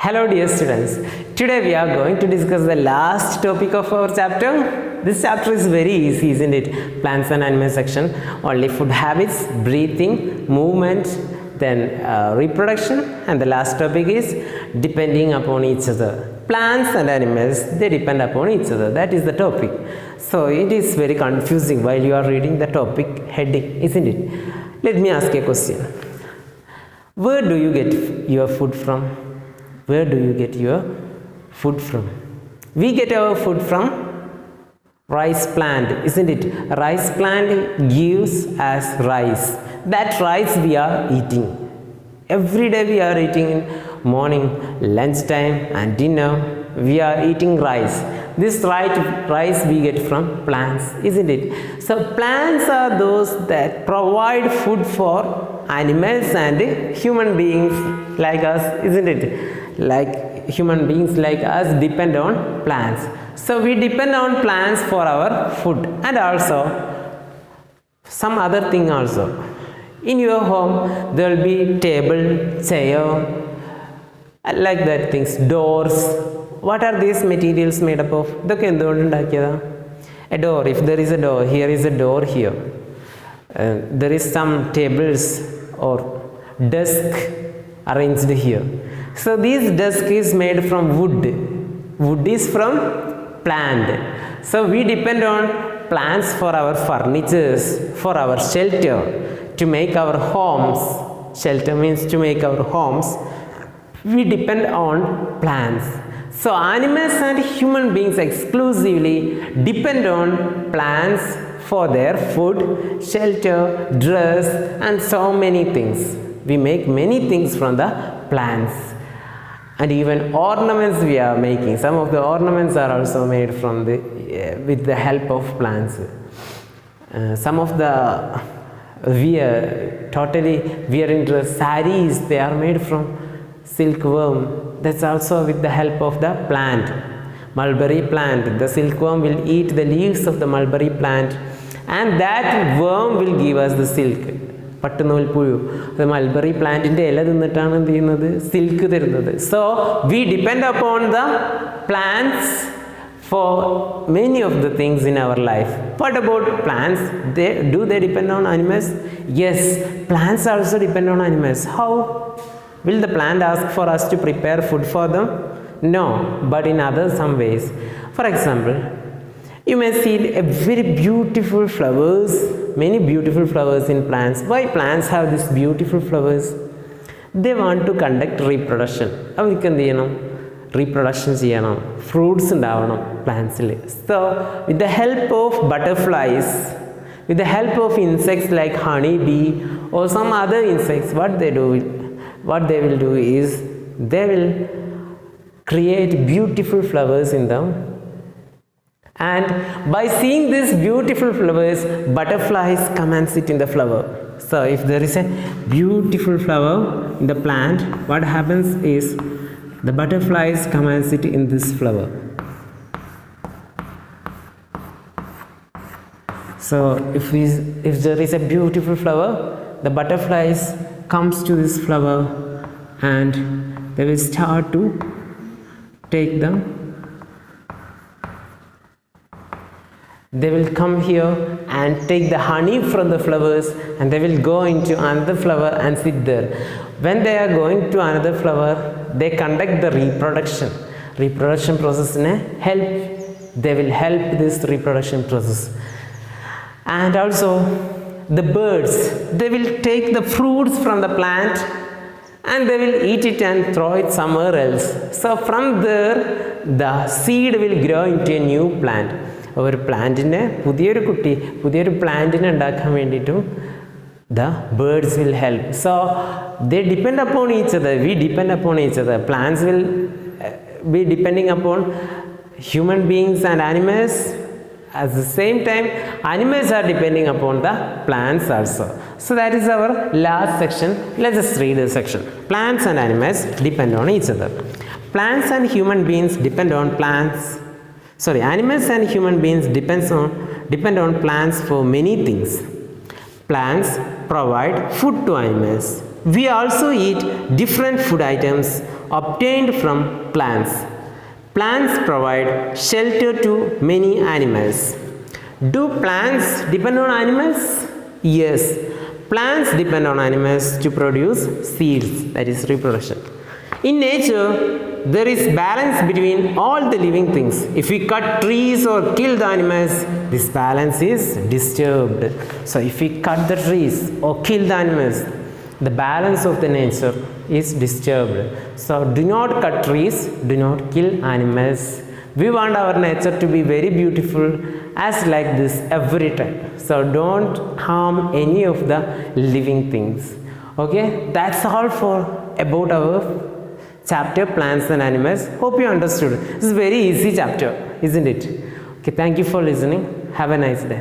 Hello dear students, today we are going to discuss the last topic of our chapter. This chapter is very easy, isn't it? Plants and animals section, only food habits, breathing, movement, then reproduction, and the last topic is depending upon each other. Plants and animals, they depend upon each other. That is the topic. So it is very confusing while you are reading the topic heading, isn't it? Let me ask a question. Where do you get your food from? Where do you get your food from? We get our food from rice plant, isn't it? Rice plant gives us rice. That rice we are eating. Every day we are eating in morning, lunchtime and dinner. We are eating rice. This rice we get from plants, isn't it? So plants are those that provide food for animals and human beings like us, isn't it? Like human beings like us depend on plants. So we depend on plants for our food and also some other thing also. In your home there will be table, chair, like that things, doors. What are these materials made up of? A door, if there is a door, here is a door here. There is some tables or desk arranged here. So this desk is made from wood. Wood is from plant. So we depend on plants for our furnitures, for our shelter, to make our homes. Shelter means to make our homes. We depend on plants. So animals and human beings exclusively depend on plants for their food, shelter, dress, and so many things. We make many things from the plants. And even ornaments we are making. Some of the ornaments are also made from with the help of plants. Some of the wearing dress saris, they are made from silkworm. That's also with the help of the plant. Mulberry plant. The silkworm will eat the leaves of the mulberry plant, and that worm will give us the silk. The mulberry plant in the silk. So we depend upon the plants for many of the things in our life. What about plants? Do they depend on animals? Yes, plants also depend on animals. How? Will the plant ask for us to prepare food for them? No, but in some ways. For example, you may see a very beautiful flowers, many beautiful flowers in plants. Why plants have these beautiful flowers? They want to conduct reproduction. Reproduction cheyyanam, fruits undavanam plants. So with the help of butterflies, with the help of insects like honey bee or some other insects, what they will do is they will create beautiful flowers in them. And by seeing these beautiful flowers, butterflies come and sit in the flower. So if there is a beautiful flower in the plant, what happens is the butterflies come and sit in this flower. So if there is a beautiful flower, the butterflies comes to this flower and they will start to take them. They will come here and take the honey from the flowers, and they will go into another flower and sit there. When they are going to another flower, they conduct the reproduction process they will help this reproduction process. And also the birds, they will take the fruits from the plant and they will eat it and throw it somewhere else. So from there the seed will grow into a new plant. Our plant pudhiyoru plant ഉണ്ടാക്കാൻ വേണ്ടിയിട്ടും the birds will help. So they depend upon each other. We depend upon each other. Plants will be depending upon human beings and animals. At the same time, animals are depending upon the plants also. So that is our last section. Let's just read this section. Plants and animals depend on each other. Plants and human beings depend on plants. Animals and human beings depend on plants for many things. Plants provide food to animals. We also eat different food items obtained from plants. Plants provide shelter to many animals. Do plants depend on animals? Yes. Plants depend on animals to produce seeds, that is reproduction. In nature, there is balance between all the living things. If we cut trees or kill the animals, this balance is disturbed. So if we cut the trees or kill the animals, the balance of the nature is disturbed. So do not cut trees, do not kill animals. We want our nature to be very beautiful as like this every time. So don't harm any of the living things. Okay, that's all for about our chapter plants and animals. Hope you understood. This is very easy chapter, isn't it? Okay, thank you for listening. Have a nice day.